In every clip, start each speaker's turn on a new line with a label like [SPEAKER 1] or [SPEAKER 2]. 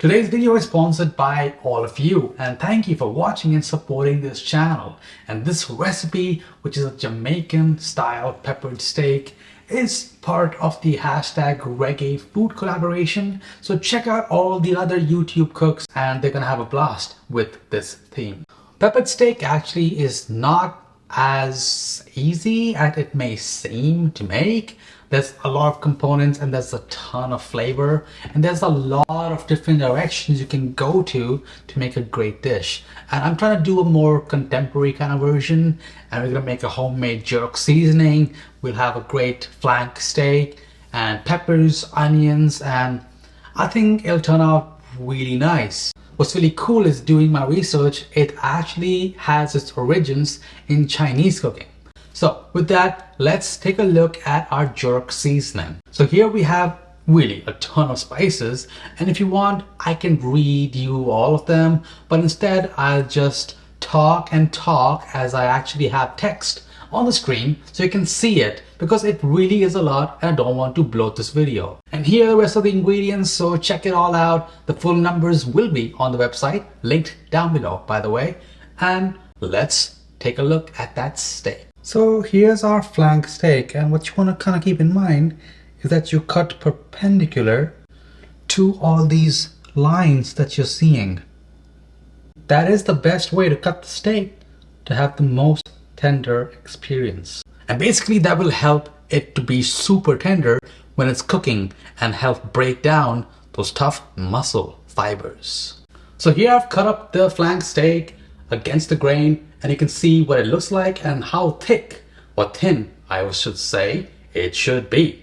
[SPEAKER 1] Today's video is sponsored by all of you, and thank you for watching and supporting this channel. And this recipe, which is a Jamaican style peppered steak, is part of the hashtag reggae food collaboration. So check out all the other YouTube cooks and they're gonna have a blast with this theme. Peppered steak actually is not as easy as it may seem to make. There's a lot of components and there's a ton of flavor, and there's a lot of different directions you can go to make a great dish. And I'm trying to do a more contemporary kind of version, and we're gonna make a homemade jerk seasoning. We'll have a great flank steak and peppers, onions, and I think it'll turn out really nice. What's really cool is doing my research, it actually has its origins in Chinese cooking. So with that, let's take a look at our jerk seasoning. So here we have really a ton of spices, and if you want, I can read you all of them, but instead I'll just talk and talk as I actually have text on the screen so you can see it, because it really is a lot and I don't want to bloat this video. And here are the rest of the ingredients, so check it all out. The full numbers will be on the website, linked down below by the way. And let's take a look at that steak. So here's our flank steak, and what you want to kind of keep in mind is that you cut perpendicular to all these lines that you're seeing. That is the best way to cut the steak to have the most tender experience. And basically that will help it to be super tender when it's cooking and help break down those tough muscle fibers. So here I've cut up the flank steak against the grain, and you can see what it looks like and how thick or thin, I should say, it should be.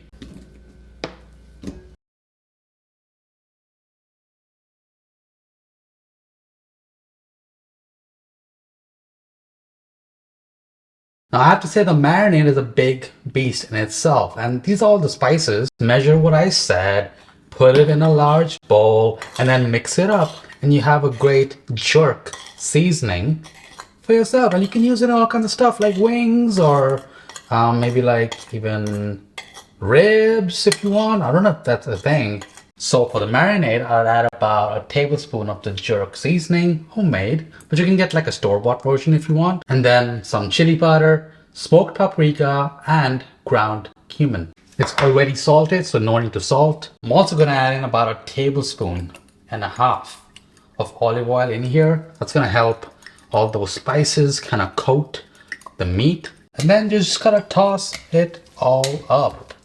[SPEAKER 1] Now I have to say the marinade is a big beast in itself, and these are all the spices. Measure what I said, put it in a large bowl, and then mix it up, and you have a great jerk seasoning for yourself. And you can use it in all kinds of stuff like wings, or maybe like even ribs if you want. I don't know if that's a thing. So for the marinade, I'll add about a tablespoon of the jerk seasoning, homemade, but you can get like a store-bought version if you want. And then some chili powder, smoked paprika, and ground cumin. It's already salted, so no need to salt. I'm also gonna add in about a tablespoon and a half of olive oil in here. That's gonna help all those spices kind of coat the meat. And then just gotta toss it all up.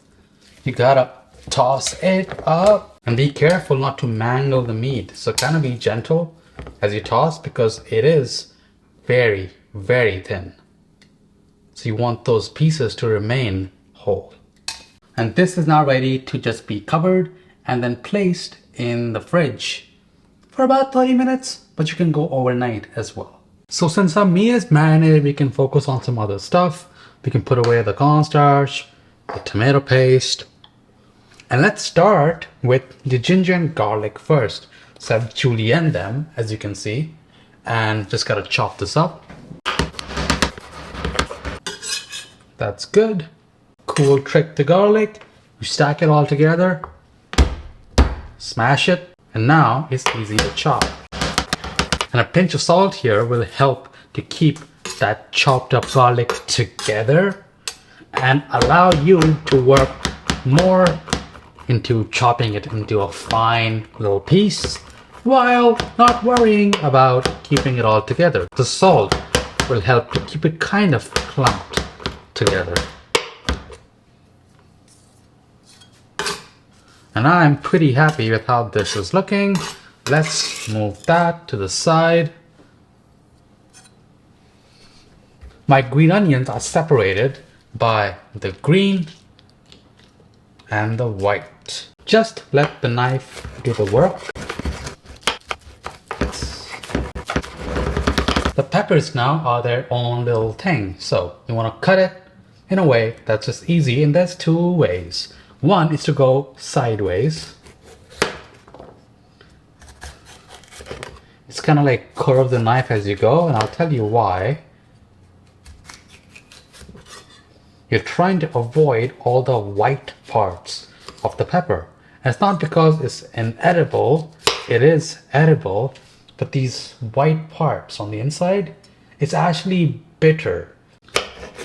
[SPEAKER 1] You gotta toss it up. And be careful not to mangle the meat. So kind of be gentle as you toss, because it is very, very thin. So you want those pieces to remain whole. And this is now ready to just be covered and then placed in the fridge for about 30 minutes, but you can go overnight as well. So since our meat is marinated, we can focus on some other stuff. We can put away the cornstarch, the tomato paste. And let's start with the ginger and garlic first. So I've julienne them, as you can see, and just gotta chop this up. That's good. Cool trick to garlic. You stack it all together, smash it, and now it's easy to chop. And a pinch of salt here will help to keep that chopped up garlic together and allow you to work more into chopping it into a fine little piece while not worrying about keeping it all together. The salt will help to keep it kind of clumped together. And I'm pretty happy with how this is looking. Let's move that to the side. My green onions are separated by the green and the white. Just let the knife do the work. The peppers now are their own little thing, so you want to cut it in a way that's just easy, and there's two ways. One is to go sideways. It's kind of like curve the knife as you go, and I'll tell you why. You're trying to avoid all the white parts of the pepper. And it's not because it's inedible, it is edible, but these white parts on the inside, it's actually bitter.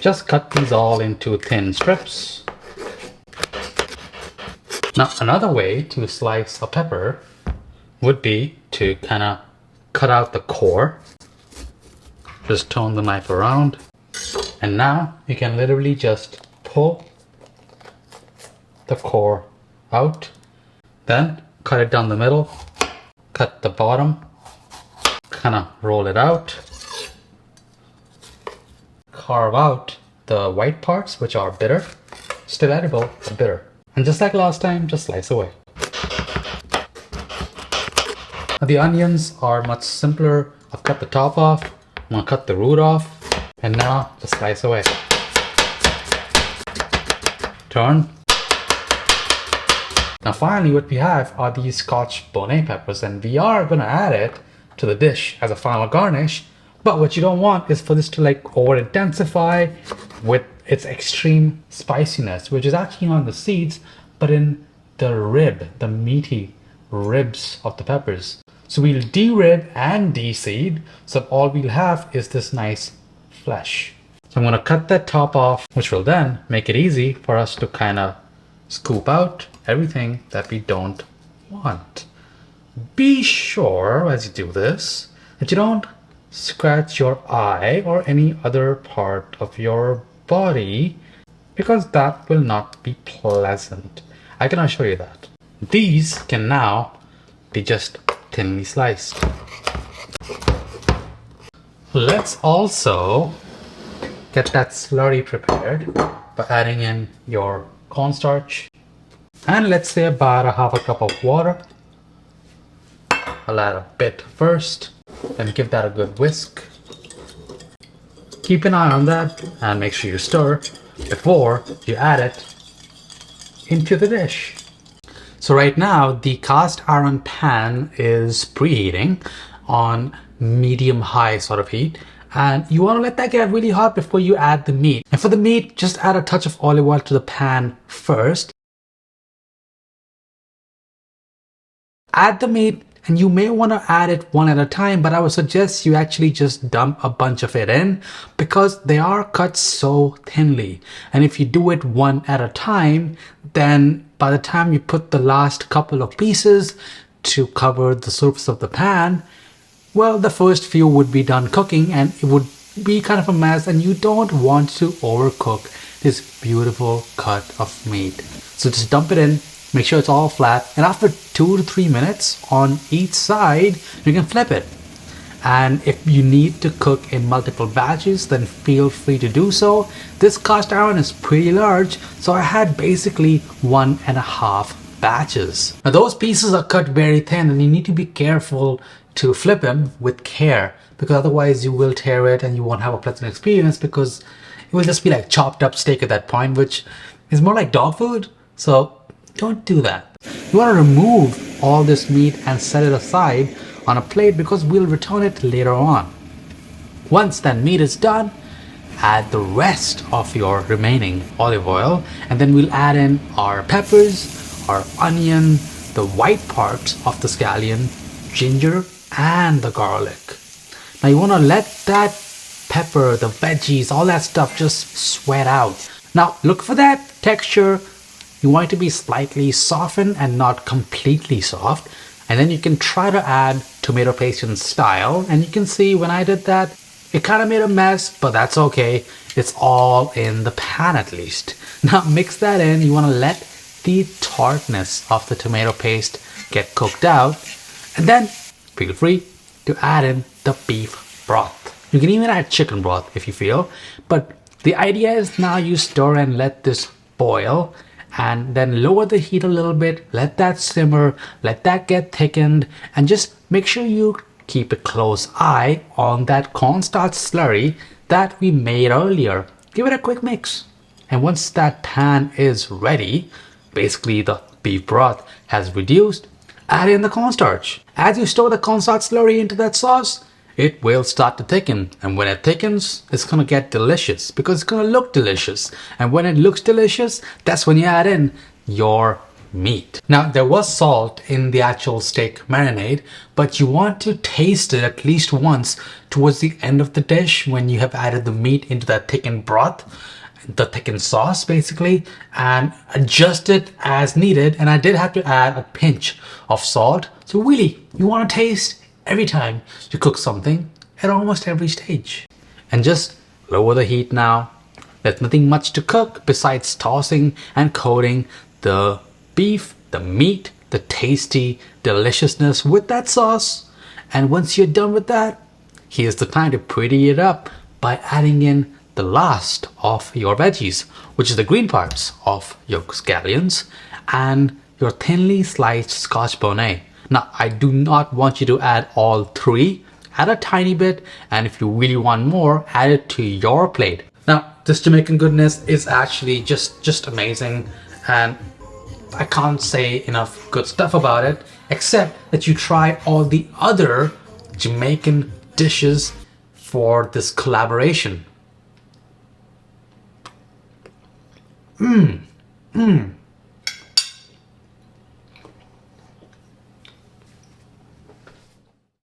[SPEAKER 1] Just cut these all into thin strips. Now, another way to slice a pepper would be to kind of cut out the core. Just turn the knife around. And now you can literally just pull the core out. Then cut it down the middle. Cut the bottom. Kind of roll it out. Carve out the white parts, which are bitter. Still edible, but bitter. And just like last time, just slice away. Now the onions are much simpler. I've cut the top off. I'm gonna cut the root off. And now just slice away. Turn. Now finally what we have are these Scotch bonnet peppers, and we are gonna add it to the dish as a final garnish. But what you don't want is for this to like over intensify with its extreme spiciness, which is actually on the seeds, but in the rib, the meaty ribs of the peppers. So we'll de-rib and de-seed, so all we'll have is this nice flesh. So I'm gonna cut that top off, which will then make it easy for us to kind of scoop out everything that we don't want. Be sure as you do this that you don't scratch your eye or any other part of your body, because that will not be pleasant. I can assure you that. These can now be just thinly sliced. Let's also get that slurry prepared by adding in your cornstarch, and let's say about a half a cup of water. I'll add a bit first, then give that a good whisk. Keep an eye on that and make sure you stir before you add it into the dish. So right now the cast iron pan is preheating on medium high sort of heat, and you want to let that get really hot before you add the meat. And for the meat, just add a touch of olive oil to the pan first. Add the meat, and you may want to add it one at a time, but I would suggest you actually just dump a bunch of it in because they are cut so thinly. And if you do it one at a time, then by the time you put the last couple of pieces to cover the surface of the pan, well, the first few would be done cooking and it would be kind of a mess, and you don't want to overcook this beautiful cut of meat. So just dump it in. Make sure it's all flat, and after 2 to 3 minutes on each side, you can flip it. And if you need to cook in multiple batches, then feel free to do so. This cast iron is pretty large, so I had basically 1.5 batches. Now those pieces are cut very thin, and you need to be careful to flip them with care, because otherwise you will tear it and you won't have a pleasant experience, because it will just be like chopped up steak at that point, which is more like dog food. So don't do that. You want to remove all this meat and set it aside on a plate, because we'll return it later on. Once that meat is done, add the rest of your remaining olive oil, and then we'll add in our peppers, our onion, the white parts of the scallion, ginger, and the garlic. Now you want to let that pepper, the veggies, all that stuff just sweat out. Now look for that texture. You want it to be slightly softened and not completely soft. And then you can try to add tomato paste in style. And you can see when I did that, it kind of made a mess, but that's okay. It's all in the pan at least. Now mix that in. You want to let the tartness of the tomato paste get cooked out. And then feel free to add in the beef broth. You can even add chicken broth if you feel. But the idea is now you stir and let this boil, and then lower the heat a little bit, let that simmer, let that get thickened, and just make sure you keep a close eye on that cornstarch slurry that we made earlier. Give it a quick mix. And once that pan is ready, basically the beef broth has reduced, add in the cornstarch. As you stir the cornstarch slurry into that sauce, it will start to thicken, and when it thickens, it's gonna get delicious because it's gonna look delicious. And when it looks delicious, that's when you add in your meat. Now, there was salt in the actual steak marinade, but you want to taste it at least once towards the end of the dish when you have added the meat into that thickened broth, the thickened sauce basically, and adjust it as needed. And I did have to add a pinch of salt. So really, you want to taste every time you cook something at almost every stage. And just lower the heat now. There's nothing much to cook besides tossing and coating the beef, the meat, the tasty deliciousness with that sauce. And once you're done with that, here's the time to pretty it up by adding in the last of your veggies, which is the green parts of your scallions and your thinly sliced scotch bonnet. Now, I do not want you to add all three. Add a tiny bit, and if you really want more, add it to your plate. Now, this Jamaican goodness is actually just amazing, and I can't say enough good stuff about it, except that you try all the other Jamaican dishes for this collaboration.